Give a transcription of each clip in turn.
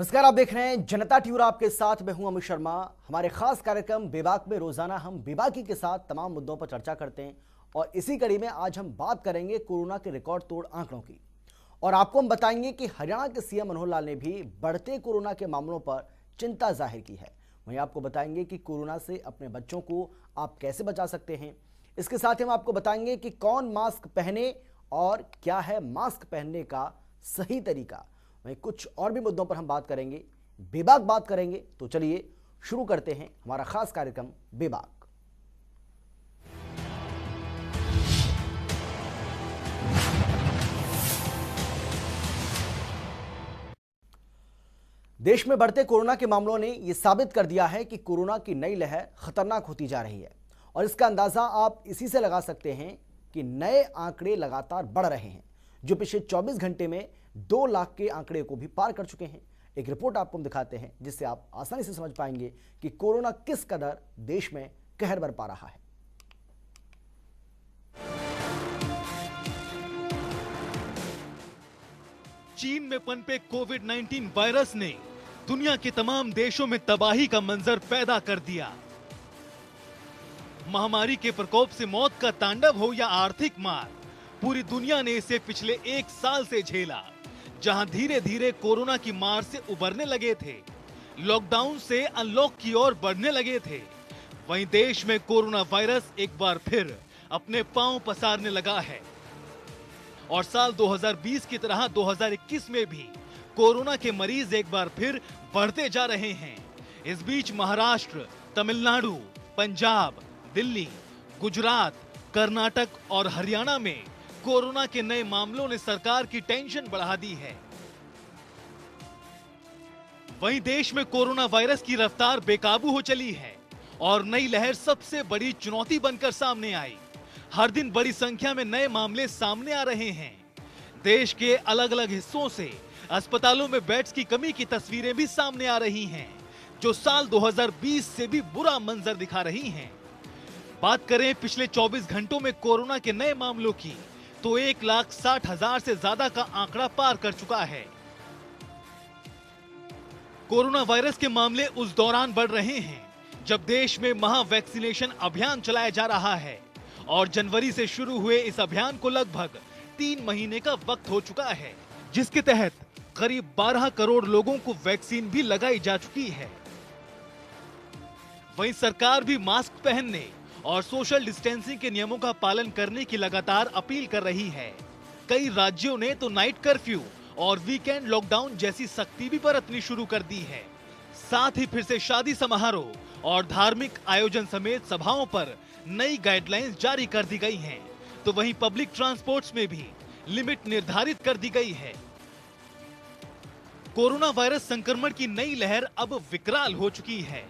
नमस्कार, आप देख रहे हैं जनता टीवी। आपके साथ मैं हूं अमित शर्मा। हमारे खास कार्यक्रम बेबाक में रोजाना हम बेबाकी के साथ तमाम मुद्दों पर चर्चा करते हैं और इसी कड़ी में आज हम बात करेंगे कोरोना के रिकॉर्ड तोड़ आंकड़ों की। और आपको हम बताएंगे कि हरियाणा के सीएम मनोहर लाल ने भी बढ़ते कोरोना के मामलों पर चिंता जाहिर की है। वहीं आपको बताएंगे कि कोरोना से अपने बच्चों को आप कैसे बचा सकते हैं। इसके साथ ही हम आपको बताएंगे कि कौन मास्क पहने और क्या है मास्क पहनने का सही तरीका। वहीं कुछ और भी मुद्दों पर हम बात करेंगे, बेबाक बात करेंगे। तो चलिए शुरू करते हैं हमारा खास कार्यक्रम बेबाक। देश में बढ़ते कोरोना के मामलों ने यह साबित कर दिया है कि कोरोना की नई लहर खतरनाक होती जा रही है और इसका अंदाजा आप इसी से लगा सकते हैं कि नए आंकड़े लगातार बढ़ रहे हैं, जो पिछले 24 घंटे में 2 लाख के आंकड़े को भी पार कर चुके हैं। एक रिपोर्ट आपको हम दिखाते हैं जिससे आप आसानी से समझ पाएंगे कि कोरोना किस कदर देश में कहर बरपा रहा है। चीन में पनपे कोविड-19 वायरस ने दुनिया के तमाम देशों में तबाही का मंजर पैदा कर दिया। महामारी के प्रकोप से मौत का तांडव हो या आर्थिक मार, पूरी दुनिया ने इसे पिछले 1 साल से झेला। जहां धीरे धीरे कोरोना की मार से उबरने लगे थे, लॉकडाउन से अनलॉक की ओर बढ़ने लगे थे, वहीं देश में कोरोना वायरस एक बार फिर अपने पांव पसारने लगा है। और साल 2020 की तरह 2021 में भी कोरोना के मरीज एक बार फिर बढ़ते जा रहे हैं। इस बीच महाराष्ट्र, तमिलनाडु, पंजाब, दिल्ली, गुजरात, कर्नाटक और हरियाणा में कोरोना के नए मामलों ने सरकार की टेंशन बढ़ा दी है। वहीं देश में कोरोना वायरस की रफ्तार बेकाबू हो चली है और नई लहर सबसे बड़ी चुनौती बनकर सामने आई। हर दिन बड़ी संख्या में नए मामले सामने आ रहे हैं। देश के अलग अलग हिस्सों से अस्पतालों में बेड्स की कमी की तस्वीरें भी सामने आ रही हैं, जो साल 2020 से भी बुरा मंजर दिखा रही हैं। बात करें पिछले 24 घंटों में कोरोना के नए मामलों की, तो 1,60,000 से ज्यादा का आंकड़ा पार कर चुका है। कोरोना वायरस के मामले उस दौरान बढ़ रहे हैं जब देश में महा वैक्सीनेशन अभियान चलाया जा रहा है और जनवरी से शुरू हुए इस अभियान को लगभग 3 महीने का वक्त हो चुका है, जिसके तहत करीब 12 करोड़ लोगों को वैक्सीन भी लगाई जा चुकी है। वहीं सरकार भी मास्क पहनने और सोशल डिस्टेंसिंग के नियमों का पालन करने की लगातार अपील कर रही है। कई राज्यों ने तो नाइट कर्फ्यू और वीकेंड लॉकडाउन जैसी सख्ती भी बरतनी शुरू कर दी है। साथ ही फिर से शादी समारोह और धार्मिक आयोजन समेत सभाओं पर नई गाइडलाइंस जारी कर दी गई हैं। तो वहीं पब्लिक ट्रांसपोर्ट्स में भी लिमिट निर्धारित कर दी गई है। कोरोना वायरस संक्रमण की नई लहर अब विकराल हो चुकी है।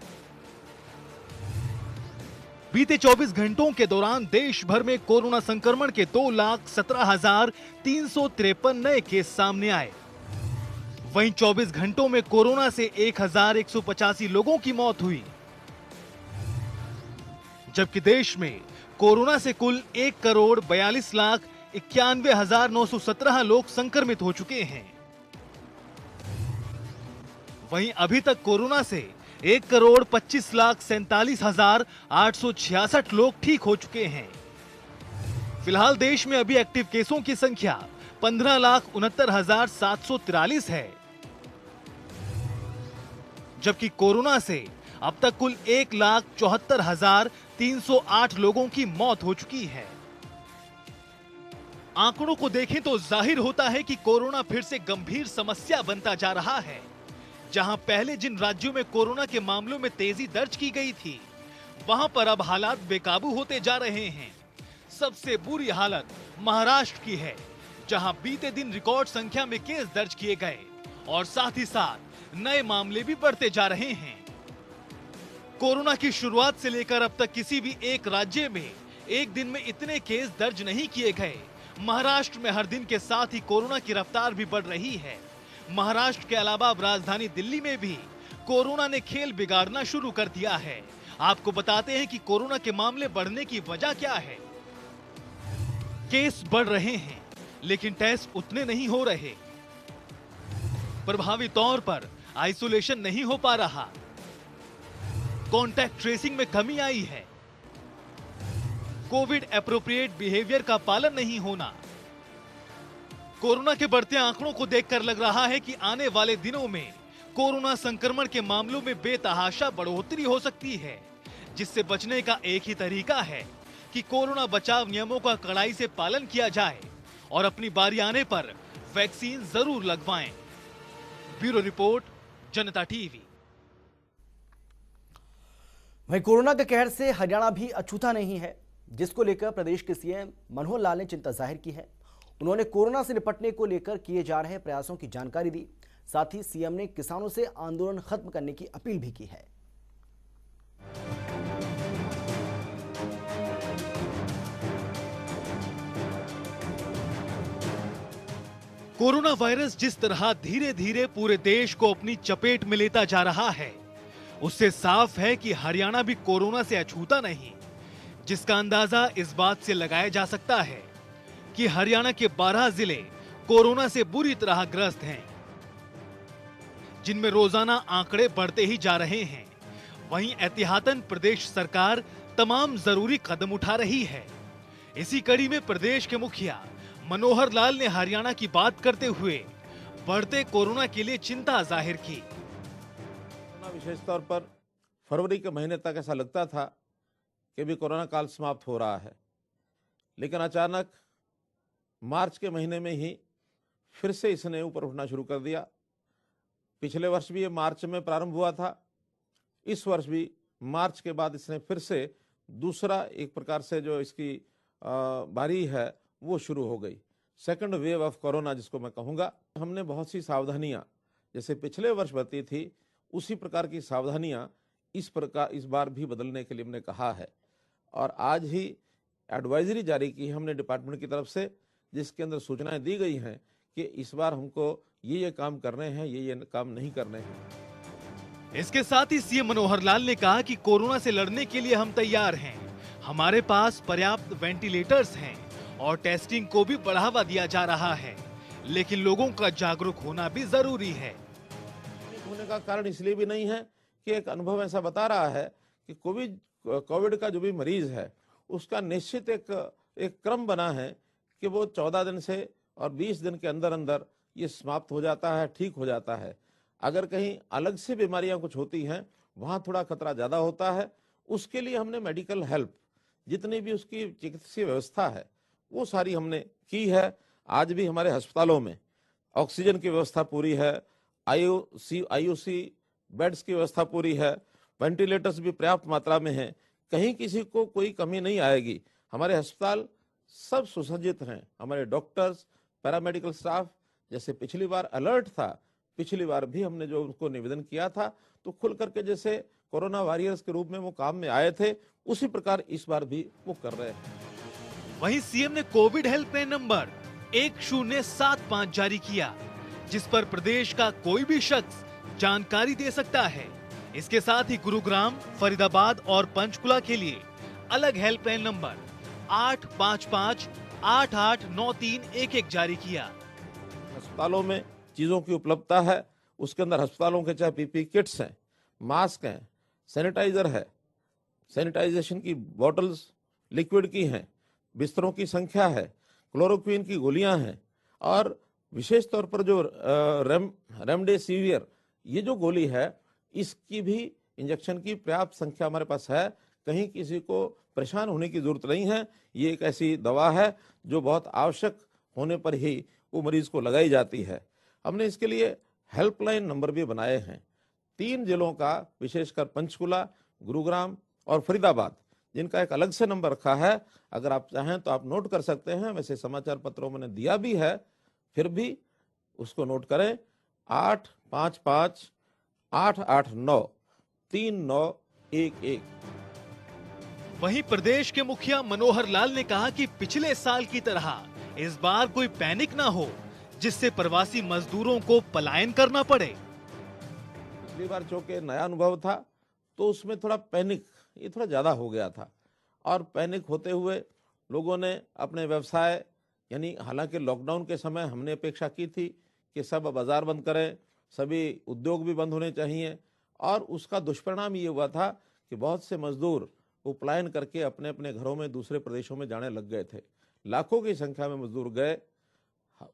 बीते 24 घंटों के दौरान देश भर में कोरोना संक्रमण के 2,17,353 नए केस सामने आए। वहीं 24 घंटों में कोरोना से 1,185 लोगों की मौत हुई, जबकि देश में कोरोना से कुल 1,42,91,917 लोग संक्रमित हो चुके हैं। वहीं अभी तक कोरोना से 1,25,47,866 लोग ठीक हो चुके हैं। फिलहाल देश में अभी एक्टिव केसों की संख्या 15,69,743 है, जबकि कोरोना से अब तक कुल 1,74,308 लोगों की मौत हो चुकी है। आंकड़ों को देखें तो जाहिर होता है कि कोरोना फिर से गंभीर समस्या बनता जा रहा है। जहां पहले जिन राज्यों में कोरोना के मामलों में तेजी दर्ज की गई थी, वहां पर अब हालात बेकाबू होते जा रहे हैं। सबसे बुरी हालत महाराष्ट्र की है, जहां बीते दिन रिकॉर्ड संख्या में केस दर्ज किए गए और साथ ही साथ नए मामले भी बढ़ते जा रहे हैं। कोरोना की शुरुआत से लेकर अब तक किसी भी एक राज्य में एक दिन में इतने केस दर्ज नहीं किए गए। महाराष्ट्र में हर दिन के साथ ही कोरोना की रफ्तार भी बढ़ रही है। महाराष्ट्र के अलावा अब राजधानी दिल्ली में भी कोरोना ने खेल बिगाड़ना शुरू कर दिया है। आपको बताते हैं कि कोरोना के मामले बढ़ने की वजह क्या है। केस बढ़ रहे हैं, लेकिन टेस्ट उतने नहीं हो रहे। प्रभावी तौर पर आइसोलेशन नहीं हो पा रहा, कॉन्टैक्ट ट्रेसिंग में कमी आई है, कोविड एप्रोप्रिएट बिहेवियर का पालन नहीं होना। कोरोना के बढ़ते आंकड़ों को देखकर लग रहा है कि आने वाले दिनों में कोरोना संक्रमण के मामलों में बेतहाशा बढ़ोतरी हो सकती है, जिससे बचने का एक ही तरीका है कि कोरोना बचाव नियमों का कड़ाई से पालन किया जाए और अपनी बारी आने पर वैक्सीन जरूर लगवाएं। ब्यूरो रिपोर्ट, जनता टीवी। वहीं कोरोना के कहर से हरियाणा भी अछूता नहीं है, जिसको लेकर प्रदेश के सीएम मनोहर लाल ने चिंता जाहिर की है। उन्होंने कोरोना से निपटने को लेकर किए जा रहे प्रयासों की जानकारी दी। साथ ही सीएम ने किसानों से आंदोलन खत्म करने की अपील भी की है। कोरोना वायरस जिस तरह धीरे धीरे पूरे देश को अपनी चपेट में लेता जा रहा है, उससे साफ है कि हरियाणा भी कोरोना से अछूता नहीं, जिसका अंदाजा इस बात से लगाया जा सकता है कि हरियाणा के 12 जिले कोरोना से बुरी तरह ग्रस्त हैं, जिनमें रोजाना आंकड़े बढ़ते ही जा रहे हैं। वहीं एहतियातन प्रदेश सरकार तमाम जरूरी कदम उठा रही है। इसी कड़ी में प्रदेश के मुखिया मनोहर लाल ने हरियाणा की बात करते हुए बढ़ते कोरोना के लिए चिंता जाहिर की। विशेष तौर पर फरवरी के महीने तक ऐसा लगता था कि भी कोरोना काल समाप्त हो रहा है, लेकिन अचानक मार्च के महीने में ही फिर से इसने ऊपर उठना शुरू कर दिया। पिछले वर्ष भी ये मार्च में प्रारंभ हुआ था, इस वर्ष भी मार्च के बाद इसने फिर से दूसरा एक प्रकार से जो इसकी बारी है वो शुरू हो गई। सेकंड वेव ऑफ कोरोना जिसको मैं कहूँगा। हमने बहुत सी सावधानियाँ जैसे पिछले वर्ष बरती थी, उसी प्रकार की सावधानियाँ इस बार भी बदलने के लिए हमने कहा है। और आज ही एडवाइजरी जारी की है हमने डिपार्टमेंट की तरफ से, जिसके अंदर सूचनाएं दी गई हैं कि इस बार हमको ये काम करने हैं, ये काम नहीं करने हैं। इसके साथ ही सीएम मनोहर लाल ने कहा कि कोरोना से लड़ने के लिए हम तैयार हैं। हमारे पास पर्याप्त वेंटिलेटर्स हैं और टेस्टिंग को भी बढ़ावा दिया जा रहा है, लेकिन लोगों का जागरूक होना भी जरूरी है। होने का कारण इसलिए भी नहीं है कि एक अनुभव ऐसा बता रहा है कि कोविड का जो भी मरीज है उसका निश्चित एक क्रम बना है कि वो 14 दिन से और 20 दिन के अंदर अंदर ये समाप्त हो जाता है, ठीक हो जाता है। अगर कहीं अलग से बीमारियां कुछ होती हैं, वहां थोड़ा खतरा ज्यादा होता है। उसके लिए हमने मेडिकल हेल्प, जितनी भी उसकी चिकित्सीय व्यवस्था है, वो सारी हमने की है। आज भी हमारे अस्पतालों में ऑक्सीजन की व्यवस्था पूरी है, आईओसी बेड्स की व्यवस्था पूरी है, वेंटिलेटर्स भी पर्याप्त मात्रा में हैं, कहीं किसी को कोई कमी नहीं आएगी। हमारे अस्पताल सब सुसज्जित हैं। हमारे डॉक्टर्स, पैरामेडिकल स्टाफ जैसे पिछली बार अलर्ट था, पिछली बार भी हमने जो उनको निवेदन किया था तो खुल करके जैसे कोरोना वॉरियर्स के रूप में वो काम में आए थे, उसी प्रकार इस बार भी वो कर रहे हैं। वहीं सीएम ने कोविड हेल्पलाइन नंबर 1075 जारी किया, जिस पर प्रदेश का कोई भी शख्स जानकारी दे सकता है। इसके साथ ही गुरुग्राम, फरीदाबाद और पंचकुला के लिए अलग हेल्पलाइन नंबर 855-889311 जारी किया। अस्पतालों में चीजों की उपलब्धता है, उसके अंदर अस्पतालों के चाहे पीपी किट्स हैं, मास्क हैं, सैनिटाइजर है, सैनिटाइजेशन की बॉटल्स लिक्विड की हैं, बिस्तरों की संख्या है, क्लोरोक्विन की गोलियां हैं और विशेष तौर पर जो रेमडेसिवियर ये जो गोली है, इसकी भी इंजेक्शन की पर्याप्त संख्या हमारे पास है। कहीं किसी को परेशान होने की जरूरत नहीं है। ये एक ऐसी दवा है जो बहुत आवश्यक होने पर ही वो मरीज को लगाई जाती है। हमने इसके लिए हेल्पलाइन नंबर भी बनाए हैं 3 जिलों का, विशेषकर पंचकुला, गुरुग्राम और फरीदाबाद, जिनका एक अलग से नंबर रखा है। अगर आप चाहें तो आप नोट कर सकते हैं, वैसे समाचार पत्रों में दिया भी है, फिर भी उसको नोट करें। 855-889-3911। वहीं प्रदेश के मुखिया मनोहर लाल ने कहा कि पिछले साल की तरह इस बार कोई पैनिक ना हो, जिससे प्रवासी मजदूरों को पलायन करना पड़े। पिछली बार चूंकि नया अनुभव था तो उसमें थोड़ा पैनिक ये थोड़ा ज्यादा हो गया था और पैनिक होते हुए लोगों ने अपने व्यवसाय, यानी हालांकि लॉकडाउन के समय हमने अपेक्षा की थी कि सब बाजार बंद करें, सभी उद्योग भी बंद होने चाहिए। और उसका दुष्परिणाम ये हुआ था कि बहुत से मजदूर वो पलायन करके अपने अपने घरों में दूसरे प्रदेशों में जाने लग गए थे। लाखों की संख्या में मजदूर गए,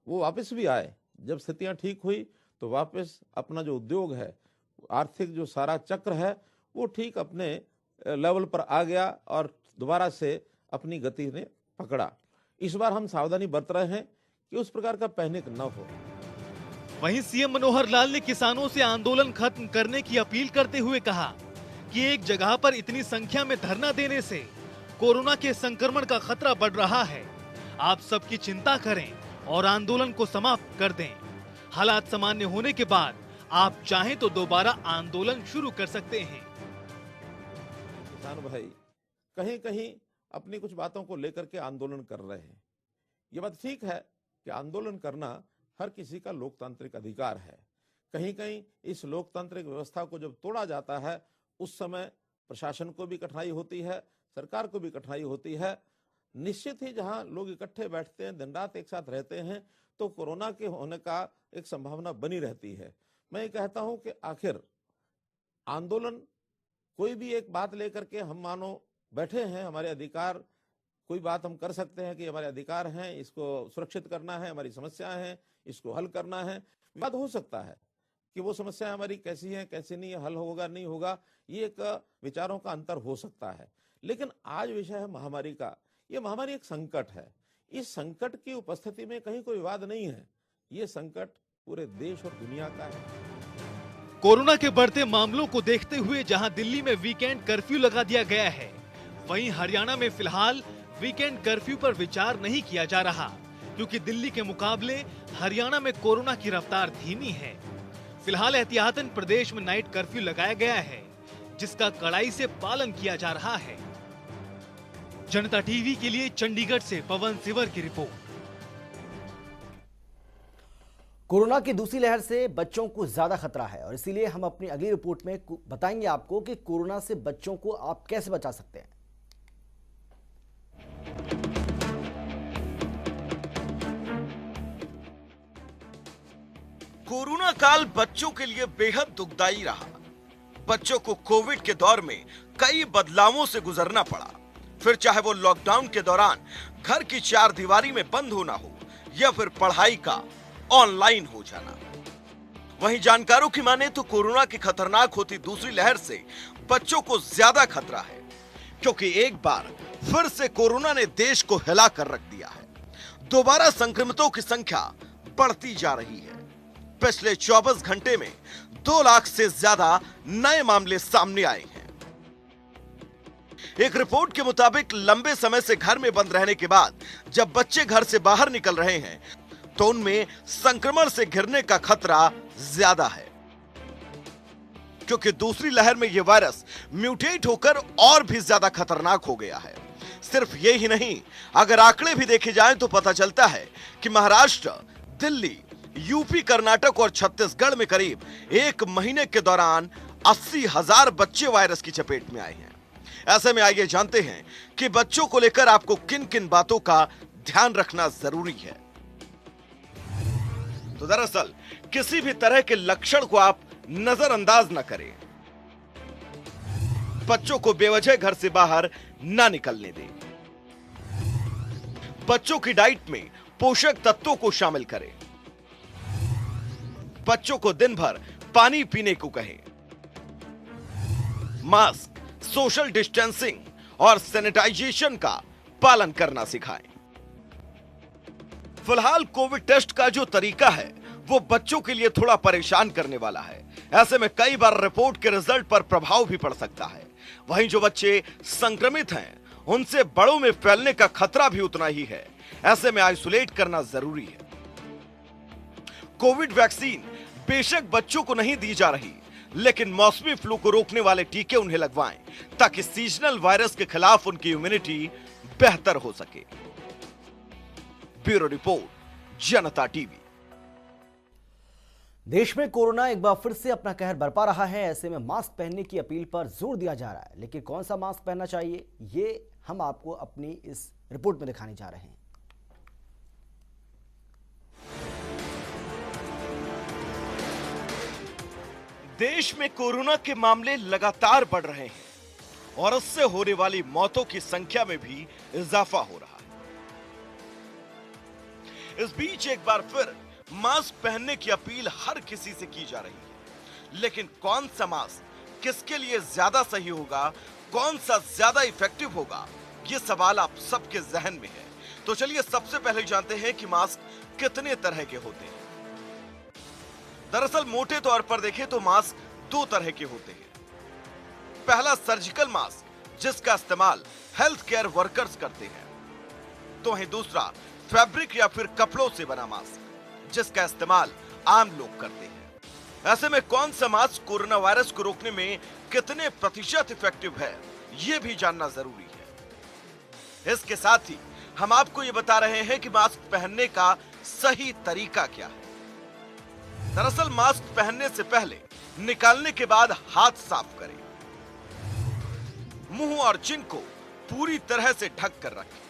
वो वापस भी आए। जब स्थितियां ठीक हुई तो वापस अपना जो उद्योग है, आर्थिक जो सारा चक्र है, वो ठीक अपने लेवल पर आ गया और दोबारा से अपनी गति ने पकड़ा। इस बार हम सावधानी बरत रहे हैं कि उस प्रकार का पैनिक न हो। वहीं सीएम मनोहर लाल ने किसानों से आंदोलन खत्म करने की अपील करते हुए कहा कि एक जगह पर इतनी संख्या में धरना देने से कोरोना के संक्रमण का खतरा बढ़ रहा है। आप सबकी चिंता करें और आंदोलन को समाप्त कर दें। हालात सामान्य होने के बाद आप चाहें तो दोबारा आंदोलन शुरू कर सकते हैं। किसान भाई कहीं कहीं अपनी कुछ बातों को लेकर के आंदोलन कर रहे हैं। ये बात ठीक है कि आंदोलन करना हर किसी का लोकतांत्रिक अधिकार है। कहीं कहीं इस लोकतांत्रिक व्यवस्था को जब तोड़ा जाता है, उस समय प्रशासन को भी कठिनाई होती है, सरकार को भी कठिनाई होती है। निश्चित ही जहां लोग इकट्ठे बैठते हैं, दिन रात एक साथ रहते हैं, तो कोरोना के होने का एक संभावना बनी रहती है। मैं ये कहता हूं कि आखिर आंदोलन कोई भी एक बात लेकर के हम मानो बैठे हैं, हमारे अधिकार, कोई बात हम कर सकते हैं कि हमारे अधिकार हैं, इसको सुरक्षित करना है, हमारी समस्याएं हैं, इसको हल करना है। बात हो सकता है कि वो समस्याएं हमारी कैसी हैं, कैसी नहीं है, हल होगा नहीं होगा, ये एक विचारों का अंतर हो सकता है। लेकिन आज विषय है महामारी का। ये महामारी एक संकट है। इस संकट की उपस्थिति में कहीं कोई विवाद नहीं है। ये संकट पूरे देश और दुनिया का है। कोरोना के बढ़ते मामलों को देखते हुए जहां दिल्ली में वीकेंड कर्फ्यू लगा दिया गया है, वहीं हरियाणा में फिलहाल वीकेंड कर्फ्यू पर विचार नहीं किया जा रहा, क्योंकि दिल्ली के मुकाबले हरियाणा में कोरोना की रफ्तार धीमी है। फिलहाल एहतियातन प्रदेश में नाइट कर्फ्यू लगाया गया है, जिसका कड़ाई से पालन किया जा रहा है। जनता टीवी के लिए चंडीगढ़ से पवन सिवर की रिपोर्ट। कोरोना की दूसरी लहर से बच्चों को ज्यादा खतरा है और इसीलिए हम अपनी अगली रिपोर्ट में बताएंगे आपको कि कोरोना से बच्चों को आप कैसे बचा सकते हैं। कोरोना काल बच्चों के लिए बेहद दुखदाई रहा। बच्चों को कोविड के दौर में कई बदलावों से गुजरना पड़ा, फिर चाहे वो लॉकडाउन के दौरान घर की चार दीवारी में बंद होना हो या फिर पढ़ाई का ऑनलाइन हो जाना। वहीं जानकारों की माने तो कोरोना की खतरनाक होती दूसरी लहर से बच्चों को ज्यादा खतरा है, क्योंकि एक बार फिर से कोरोना ने देश को हिला कर रख दिया है। दोबारा संक्रमितों की संख्या बढ़ती जा रही है। पिछले 24 घंटे में 2 लाख से ज्यादा नए मामले सामने आए हैं। एक रिपोर्ट के मुताबिक लंबे समय से घर में बंद रहने के बाद जब बच्चे घर से बाहर निकल रहे हैं तो उनमें संक्रमण से घिरने का खतरा ज्यादा है, क्योंकि दूसरी लहर में यह वायरस म्यूटेट होकर और भी ज्यादा खतरनाक हो गया है। सिर्फ ये ही नहीं, अगर आंकड़े भी देखे जाएं तो पता चलता है कि महाराष्ट्र, दिल्ली, यूपी, कर्नाटक और छत्तीसगढ़ में करीब 1 महीने के दौरान 80,000 बच्चे वायरस की चपेट में आए हैं। ऐसे में आइए जानते हैं कि बच्चों को लेकर आपको किन किन बातों का ध्यान रखना जरूरी है। तो दरअसल किसी भी तरह के लक्षण को आप नजरअंदाज न करें। बच्चों को बेवजह घर से बाहर ना निकलने दें। बच्चों की डाइट में पोषक तत्वों को शामिल करें। बच्चों को दिन भर पानी पीने को कहें। मास्क, सोशल डिस्टेंसिंग और सैनिटाइजेशन का पालन करना सिखाएं। फिलहाल कोविड टेस्ट का जो तरीका है वो बच्चों के लिए थोड़ा परेशान करने वाला है। ऐसे में कई बार रिपोर्ट के रिजल्ट पर प्रभाव भी पड़ सकता है। वहीं जो बच्चे संक्रमित हैं उनसे बड़ों में फैलने का खतरा भी उतना ही है। ऐसे में आइसोलेट करना जरूरी है। कोविड वैक्सीन बेशक बच्चों को नहीं दी जा रही, लेकिन मौसमी फ्लू को रोकने वाले टीके उन्हें लगवाएं ताकि सीजनल वायरस के खिलाफ उनकी इम्यूनिटी बेहतर हो सके। ब्यूरो रिपोर्ट, जनता टीवी। देश में कोरोना एक बार फिर से अपना कहर बरपा रहा है। ऐसे में मास्क पहनने की अपील पर जोर दिया जा रहा है, लेकिन कौन सा मास्क पहनना चाहिए ये हम आपको अपनी इस रिपोर्ट में दिखाने जा रहे हैं। देश में कोरोना के मामले लगातार बढ़ रहे हैं और उससे होने वाली मौतों की संख्या में भी इजाफा हो रहा है। इस बीच एक बार फिर मास्क पहनने की अपील हर किसी से की जा रही है, लेकिन कौन सा मास्क किसके लिए ज्यादा सही होगा, कौन सा ज्यादा इफेक्टिव होगा, ये सवाल आप सबके जहन में है। तो चलिए सबसे पहले जानते हैं कि मास्क कितने तरह के होते हैं। दरअसल मोटे तौर पर देखें तो मास्क दो तरह के होते हैं। पहला सर्जिकल मास्क, जिसका इस्तेमाल हेल्थ केयर वर्कर्स करते हैं, तो वहीं दूसरा फैब्रिक या फिर कपड़ों से बना मास्क, जिसका इस्तेमाल आम लोग करते हैं। ऐसे में कौन सा मास्क कोरोना वायरस को रोकने में कितने प्रतिशत इफेक्टिव है, यह भी जानना जरूरी है। इसके साथ ही हम आपको यह बता रहे हैं कि मास्क पहनने का सही तरीका क्या है। दरअसल मास्क पहनने से पहले निकालने के बाद हाथ साफ करें, मुंह और चिन को पूरी तरह से ढक कर रखें।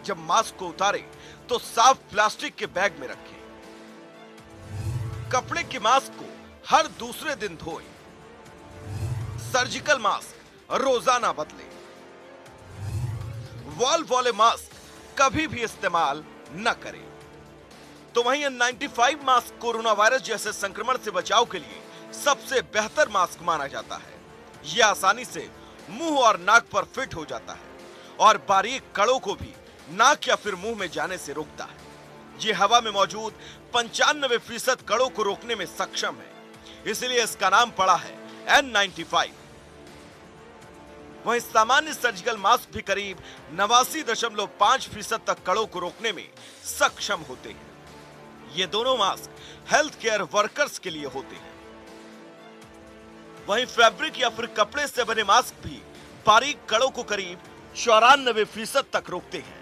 जब मास्क को उतारें तो साफ प्लास्टिक के बैग में रखें। कपड़े के मास्क को हर दूसरे दिन धोएं। सर्जिकल मास्क रोजाना बदलें। वॉल वाले मास्क कभी भी इस्तेमाल न करें। तो वहीं N95 मास्क कोरोना वायरस जैसे संक्रमण से बचाव के लिए सबसे बेहतर मास्क माना जाता है। यह आसानी से मुंह और नाक पर फिट हो जाता है और बारीक कणों को भी नाक या फिर मुंह में जाने से रोकता है। यह हवा में मौजूद 95% कणों को रोकने में सक्षम है, इसलिए इसका नाम पड़ा है N95। वहीं सामान्य सर्जिकल मास्क भी करीब 89.5% तक कणों को रोकने में सक्षम होते हैं। ये दोनों मास्क हेल्थ केयर वर्कर्स के लिए होते हैं। वहीं फैब्रिक या फिर कपड़े से बने मास्क भी बारीक कणों को करीब 94% तक रोकते हैं।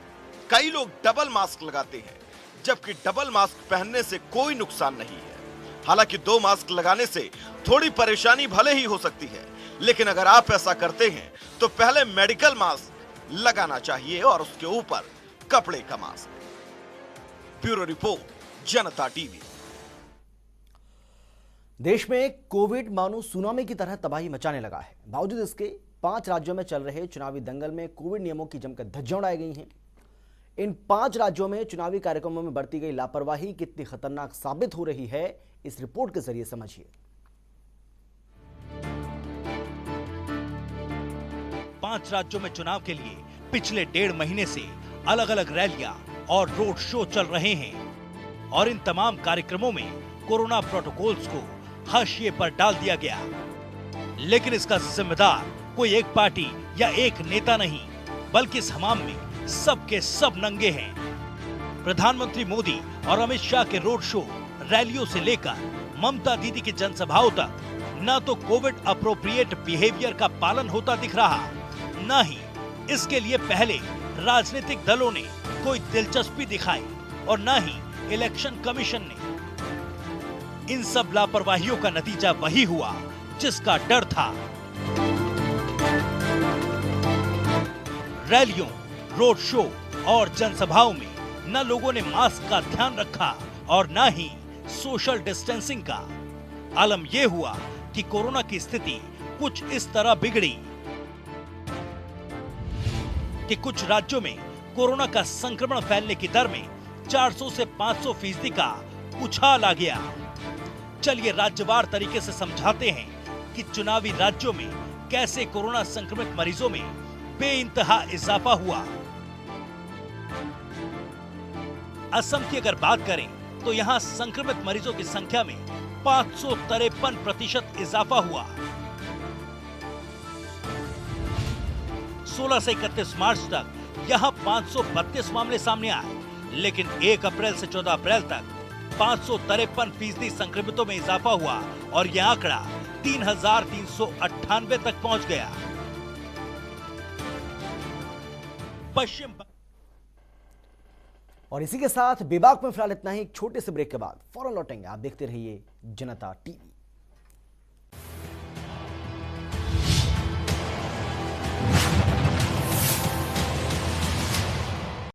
कई लोग डबल मास्क लगाते हैं, जबकि डबल मास्क पहनने से कोई नुकसान नहीं है। हालांकि दो मास्क लगाने से थोड़ी परेशानी भले ही हो सकती है, लेकिन अगर आप ऐसा करते हैं तो पहले मेडिकल मास्क लगाना चाहिए और उसके ऊपर कपड़े का मास्क। ब्यूरो रिपोर्ट, जनता टीवी। देश में कोविड मानो सुनामी की तरह तबाही मचाने लगा है। बावजूद इसके 5 राज्यों में चल रहे चुनावी दंगल में कोविड नियमों की जमकर धज्जियां उड़ाई गई हैं। इन 5 राज्यों में चुनावी कार्यक्रमों में बरती गई लापरवाही कितनी खतरनाक साबित हो रही है, इस रिपोर्ट के जरिए समझिए। 5 राज्यों में चुनाव के लिए पिछले 1.5 महीने से अलग अलग रैलियां और रोड शो चल रहे हैं और इन तमाम कार्यक्रमों में कोरोना प्रोटोकॉल्स को हाशिए पर डाल दिया गया। लेकिन इसका जिम्मेदार कोई एक पार्टी या एक नेता नहीं, बल्कि इस हमाम में सब के सब नंगे हैं। प्रधानमंत्री मोदी और अमित शाह के रोड शो, रैलियों से लेकर ममता दीदी की जनसभाओं तक न तो कोविड अप्रोप्रिएट बिहेवियर का पालन होता दिख रहा, न ही इसके लिए पहले राजनीतिक दलों ने कोई दिलचस्पी दिखाई और न ही इलेक्शन कमीशन ने। इन सब लापरवाहियों का नतीजा वही हुआ जिसका डर था। रैलियों, रोड शो और जनसभाओं में न लोगों ने मास्क का ध्यान रखा और न ही सोशल डिस्टेंसिंग का। आलम यह हुआ कि कोरोना की स्थिति कुछ इस तरह बिगड़ी कि कुछ राज्यों में कोरोना का संक्रमण फैलने की दर में 400 से 500% का उछाल आ गया। चलिए राज्यवार तरीके से समझाते हैं कि चुनावी राज्यों में कैसे कोरोना संक्रमित मरीजों में बेइंतहा इजाफा हुआ। असम की अगर बात करें तो यहाँ संक्रमित मरीजों की संख्या में 553% इजाफा हुआ। 16 से 31 मार्च तक यहाँ 532 मामले सामने आए, लेकिन 1 अप्रैल से 14 अप्रैल तक 553% संक्रमितों में इजाफा हुआ और यह आंकड़ा 3,398 तक पहुंच गया। पश्चिम और इसी के साथ बेबाक में फिलहाल इतना ही। एक छोटे से ब्रेक के बाद फौरन लौटेंगे। आप देखते रहिए जनता टीवी।